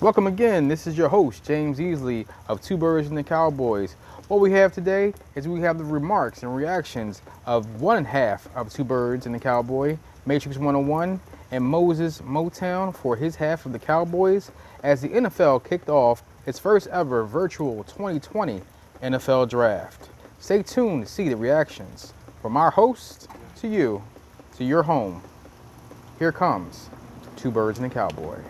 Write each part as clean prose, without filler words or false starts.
Welcome again. This is your host, James Easley of Two Birds and the Cowboys. What we have today is we have the remarks and reactions of one half of Two Birds and the Cowboy, Matrix 101, and Moses Motown for his half of the Cowboys as the NFL kicked off its first ever virtual 2020 NFL Draft. Stay tuned to see the reactions from our host to you, to your home. Here comes Two Birds and a Cowboy.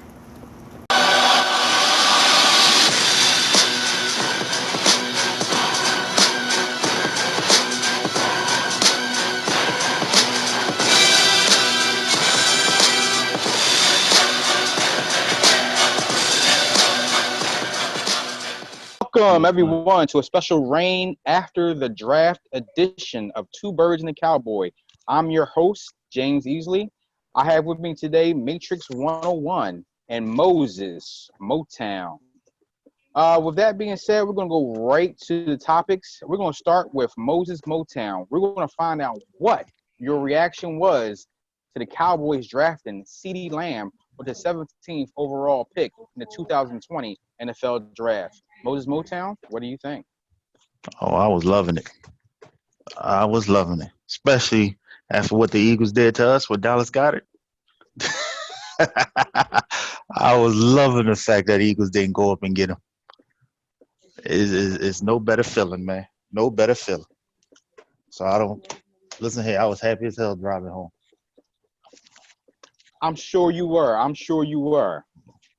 Welcome, everyone, to a special Rain After the Draft edition of Two Birds and a Cowboy. I'm your host, James Easley. I have with me today Matrix 101 and Moses Motown. With that being said, we're going to go right to the topics. We're going to start with Moses Motown. We're going to find out what your reaction was to the Cowboys drafting CeeDee Lamb with the 17th overall pick in the 2020 NFL Draft. Moses Motown, what do you think? Oh, I was loving it. I was loving it, especially after what the Eagles did to us when Dallas got it. I was loving the fact that Eagles didn't go up and get him. It's no better feeling, man. No better feeling. So listen here, I was happy as hell driving home. I'm sure you were.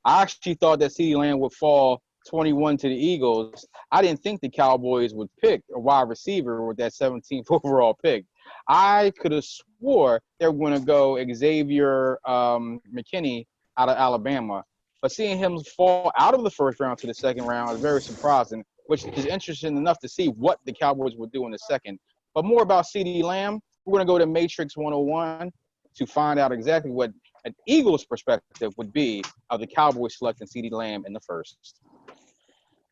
I actually thought that CeeDee Lamb would fall 21 to the Eagles. I didn't think the Cowboys would pick a wide receiver with that 17th overall pick. I could have swore they were going to go Xavier McKinney out of Alabama. But seeing him fall out of the first round to the second round is very surprising, which is interesting enough to see what the Cowboys would do in the second. But more about CeeDee Lamb, we're going to go to Matrix 101 to find out exactly what an Eagles perspective would be of the Cowboys selecting CeeDee Lamb in the first.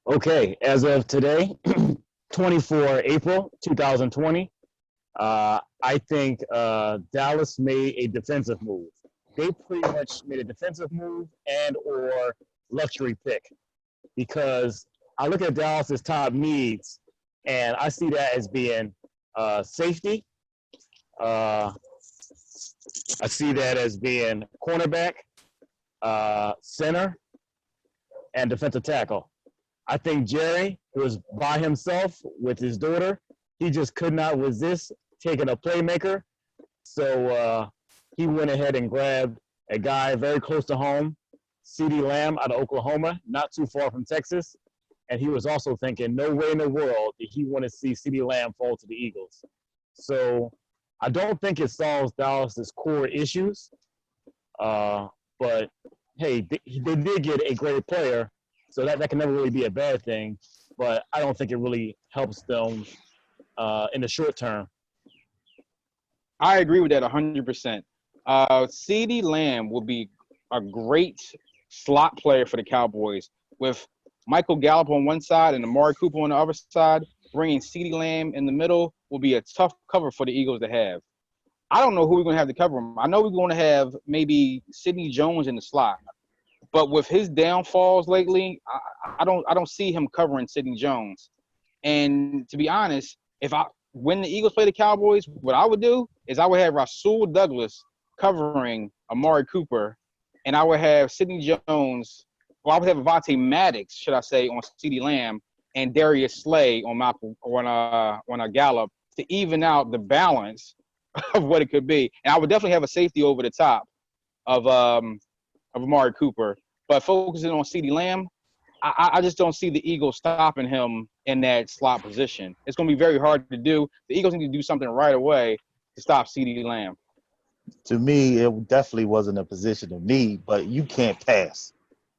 Okay, as of today, 24 April 2020, I think Dallas made a defensive move. They pretty much made a defensive move and or luxury pick because I look at Dallas's top needs and I see that as being safety. I see that as being cornerback, center, and defensive tackle. I think Jerry, who was by himself with his daughter, he just could not resist taking a playmaker. So he went ahead and grabbed a guy very close to home, CeeDee Lamb out of Oklahoma, not too far from Texas. And he was also thinking, no way in the world did he want to see CeeDee Lamb fall to the Eagles. So I don't think it solves Dallas's core issues. But, hey, they did get a great player. So that can never really be a bad thing, but I don't think it really helps them in the short term. I agree with that 100%. CeeDee Lamb will be a great slot player for the Cowboys with Michael Gallup on one side and Amari Cooper on the other side. Bringing CeeDee Lamb in the middle will be a tough cover for the Eagles to have. I don't know who we're going to have to cover him. I know we're going to have maybe Sidney Jones in the slot. But with his downfalls lately, I don't see him covering Sidney Jones. And to be honest, when the Eagles play the Cowboys, what I would do is I would have Rasul Douglas covering Amari Cooper, and I would have Sidney Jones, I would have Avonte Maddox, should I say, on CeeDee Lamb, and Darius Slay on a Gallup to even out the balance of what it could be. And I would definitely have a safety over the top of Amari Cooper. But focusing on CeeDee Lamb, I just don't see the Eagles stopping him in that slot position. It's going to be very hard to do. The Eagles need to do something right away to stop CeeDee Lamb. To me, it definitely wasn't a position of need, but you can't pass.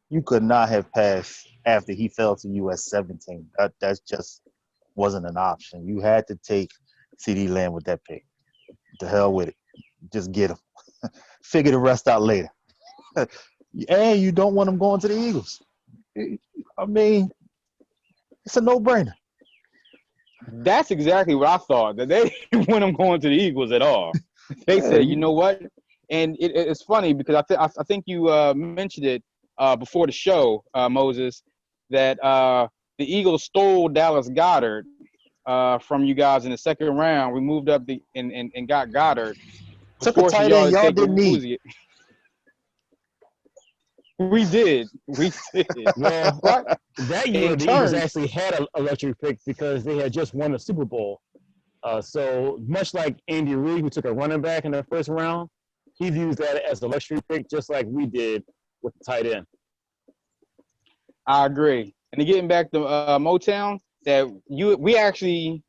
You could not have passed after he fell to you at 17. That just wasn't an option. You had to take CeeDee Lamb with that pick. The hell with it. Just get him. Figure the rest out later. And you don't want him going to the Eagles. I mean, it's a no-brainer. That's exactly what I thought, that they didn't want him going to the Eagles at all. They said, you know what? And it's funny because I think you mentioned it before the show, Moses, that the Eagles stole Dallas Goedert from you guys in the second round. We moved up and got Goddard, Took a forcing tight y'all end to y'all take didn't need. Uzi. We did. Well, But that year in the Eagles turn, actually had a luxury pick because they had just won the Super Bowl. So much like Andy Reid, who took a running back in the first round, he views that as a luxury pick, just like we did with the tight end. I agree. And then getting back to Motown, that you actually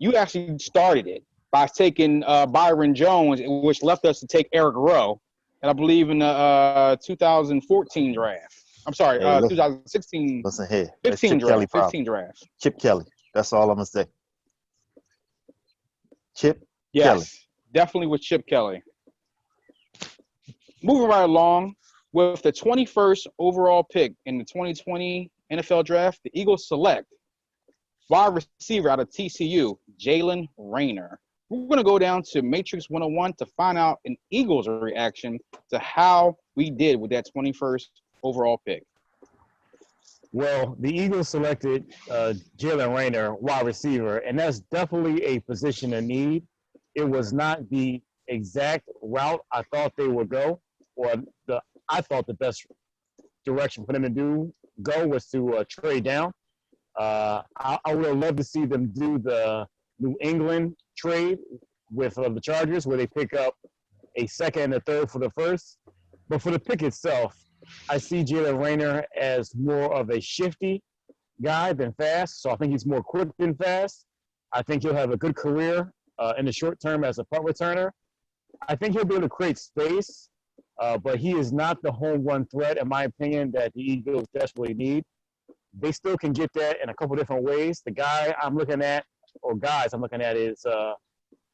started it by taking Byron Jones, which left us to take Eric Rowe, and I believe in the 2014 draft. I'm sorry, Hey, look, 2016, listen here. That's 15 Chip Kelly draft, problem. 15 draft. Chip Kelly. That's all I'm gonna say. Chip Yes, Kelly. definitely with Chip Kelly. Moving right along, with the 21st overall pick in the 2020 NFL Draft, the Eagles select wide receiver out of TCU, Jalen Raynor. We're going to go down to Matrix 101 to find out an Eagles reaction to how we did with that 21st overall pick. Well, the Eagles selected Jalen Raynor, wide receiver, and that's definitely a position of need. It was not the exact route I thought they would go, or I thought the best direction for them to go was to trade down. I would have loved to see them do the New England trade with the Chargers, where they pick up a second and a third for the first. But for the pick itself, I see Jalen Raynor as more of a shifty guy than fast. So I think he's more quick than fast. I think he'll have a good career in the short term as a punt returner. I think he'll be able to create space, but he is not the home run threat, in my opinion, that the Eagles desperately need. They still can get that in a couple different ways. The guy I'm looking at, or guys I'm looking at, is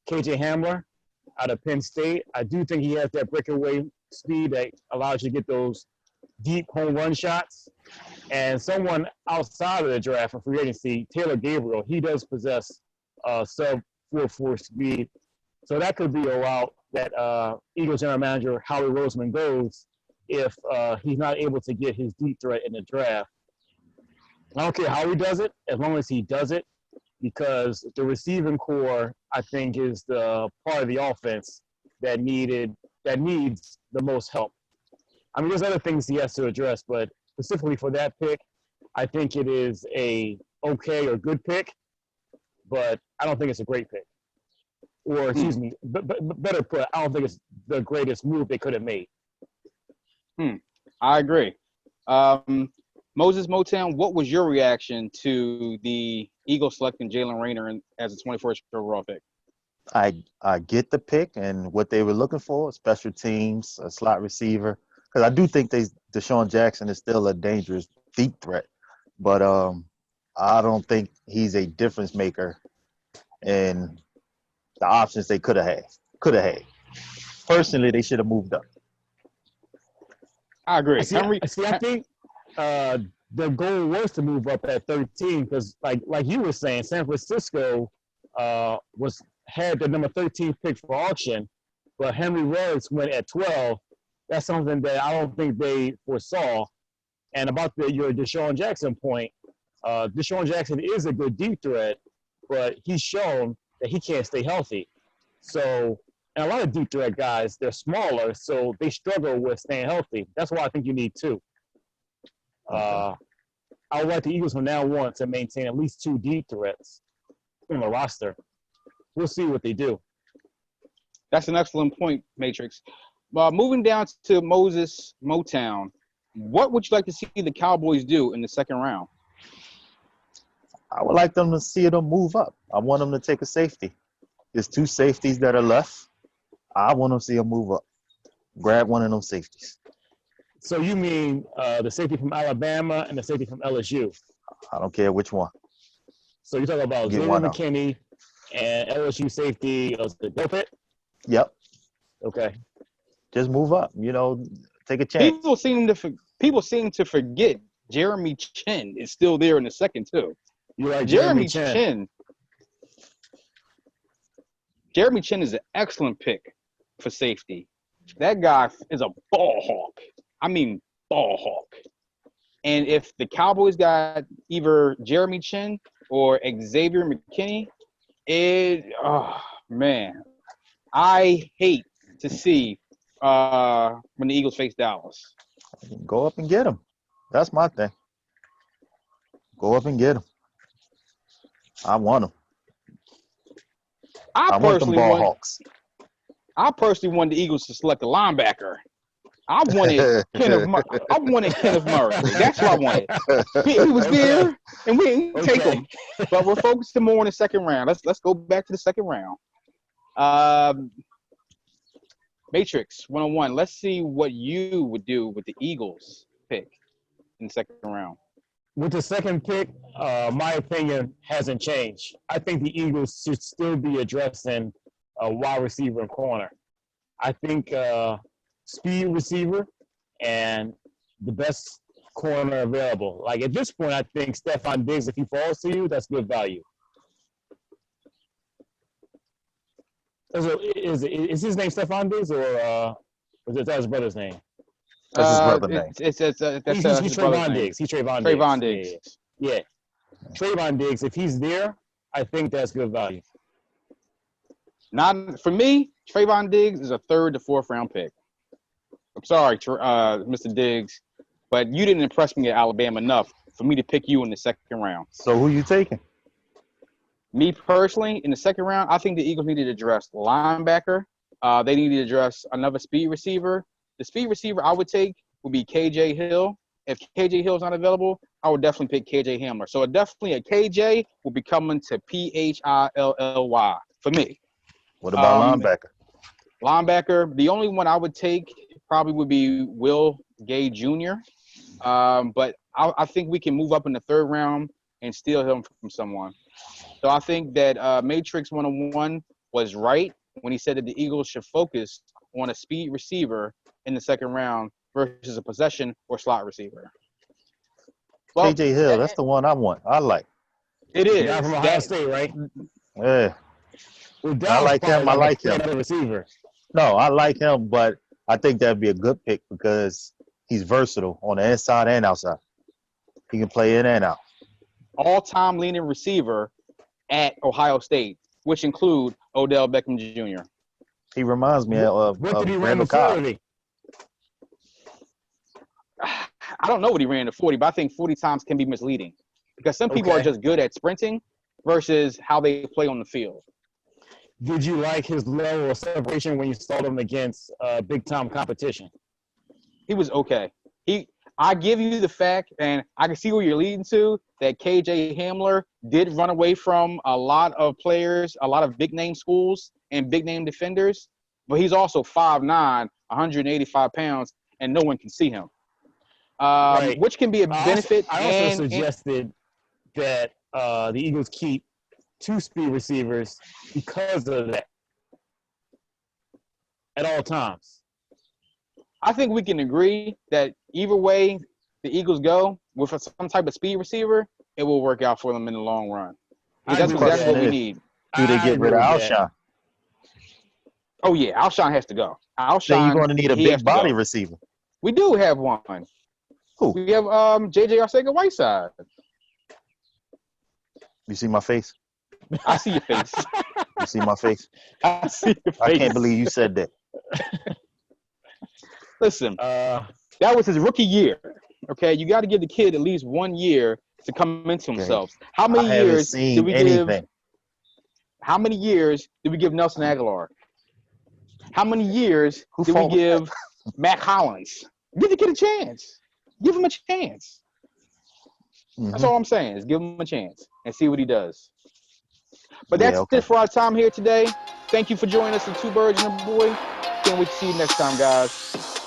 KJ Hamler out of Penn State. I do think he has that breakaway speed that allows you to get those deep home run shots. And someone outside of the draft for free agency, Taylor Gabriel, he does possess sub 4.4 speed. So that could be a route that Eagles general manager Howie Roseman goes if he's not able to get his deep threat in the draft. I don't care how he does it, as long as he does it, because the receiving core, I think, is the part of the offense that needs the most help. I mean, there's other things he has to address, but specifically for that pick, I think it is a okay or good pick, but I don't think it's a great pick. Or, excuse me, better put, I don't think it's the greatest move they could have made. I agree. Moses Motown, what was your reaction to the Eagles selecting Jalen Raynor as a 21st overall pick? I get the pick and what they were looking for, special teams, a slot receiver. Because I do think Deshaun Jackson is still a dangerous deep threat. But I don't think he's a difference maker in the options they could have had. Personally, they should have moved up. I agree. I think the goal was to move up at 13 because, like you were saying, San Francisco had the number 13 pick for auction, but Henry Ruggs went at 12. That's something that I don't think they foresaw. And about your Deshaun Jackson point, Deshaun Jackson is a good deep threat, but he's shown that he can't stay healthy. So, and a lot of deep threat guys, they're smaller, so they struggle with staying healthy. That's why I think you need two. I would like the Eagles from now on to maintain at least two deep threats on the roster. We'll see what they do. That's an excellent point, Matrix. Moving down to Moses Motown, what would you like to see the Cowboys do in the second round? I would like them to see them move up. I want them to take a safety. There's two safeties that are left. I want them to see them move up. Grab one of them safeties. So you mean the safety from Alabama and the safety from LSU? I don't care which one. So you're talking about Xavier McKinney and LSU safety, the Delpit? Yep. Okay. Just move up. Take a chance. People seem to forget Jeremy Chin is still there in the second too. You're right, Jeremy Chin. Jeremy Chin is an excellent pick for safety. That guy is a ball hawk. I mean, ball hawk. And if the Cowboys got either Jeremy Chin or Xavier McKinney, man, I hate to see when the Eagles face Dallas. Go up and get him. That's my thing. Go up and get him. I want him. I want them ball hawks. I personally wanted the Eagles to select a linebacker. I wanted Kenneth Murray. That's what I wanted. He was there, and we didn't take him. But we're focusing more on the second round. Let's go back to the second round. Matrix 101. Let's see what you would do with the Eagles pick in the second round. With the second pick, my opinion hasn't changed. I think the Eagles should still be addressing a wide receiver and corner. I think speed receiver and the best corner available. Like at this point, I think Stephon Diggs, if he falls to you, that's good value. Is his name Stephon Diggs or is that his brother's name? That's his brother's name. He's Trayvon Diggs. He's Trayvon Diggs. Yeah. Trayvon Diggs, if he's there, I think that's good value. Not for me. Trayvon Diggs is a 3rd to 4th round pick. I'm sorry, Mr. Diggs, but you didn't impress me at Alabama enough for me to pick you in the second round. So who you taking? Me personally, in the second round, I think the Eagles needed to address linebacker. They needed to address another speed receiver. The speed receiver I would take would be KJ Hill. If KJ Hill is not available, I would definitely pick KJ Hamler. So definitely a KJ will be coming to Philly for me. What about linebacker? Linebacker, the only one I would take probably would be Will Gay Jr. But I think we can move up in the 3rd round and steal him from someone. So I think that Matrix 101 was right when he said that the Eagles should focus on a speed receiver in the second round versus a possession or slot receiver. Well, KJ Hill, that's the one I want. I like. It is. Guy from Ohio State, right? Yeah. Well, I like him. I like him. Receiver. No, I like him, but I think that'd be a good pick because he's versatile on the inside and outside. He can play in and out. All-time leading receiver at Ohio State, which include Odell Beckham Jr. He reminds me of what did he run Randall the Cobb. 40? I don't know what he ran the 40, but I think 40 times can be misleading because some people are just good at sprinting versus how they play on the field. Did you like his level of separation when you saw him against big-time competition? He was okay. I give you the fact, and I can see where you're leading to, that KJ Hamler did run away from a lot of players, a lot of big-name schools and big-name defenders, but he's also 5'9", 185 pounds, and no one can see him, right. Which can be a benefit. I also suggested that the Eagles keep 2 speed receivers because of that at all times. I think we can agree that either way the Eagles go with some type of speed receiver, it will work out for them in the long run. That's exactly what we need. Do they get rid of Alshon? Oh, yeah. Alshon has to go. Alshon. So you're going to need a big body receiver. We do have one. Who? We have J.J. Arcega-Whiteside. You see my face? I see your face. You see my face? I see your face. I can't believe you said that. Listen, that was his rookie year. Okay, you got to give the kid at least 1 year to come into himself. How many years did we give? How many years did we give Nelson Aguilar? How many years did we give Mac Hollins? Give the kid a chance. Give him a chance. Mm-hmm. That's all I'm saying is give him a chance and see what he does. But that's it for our time here today. Thank you for joining us in Two Birds and a Boy. Can't wait to see you next time, guys.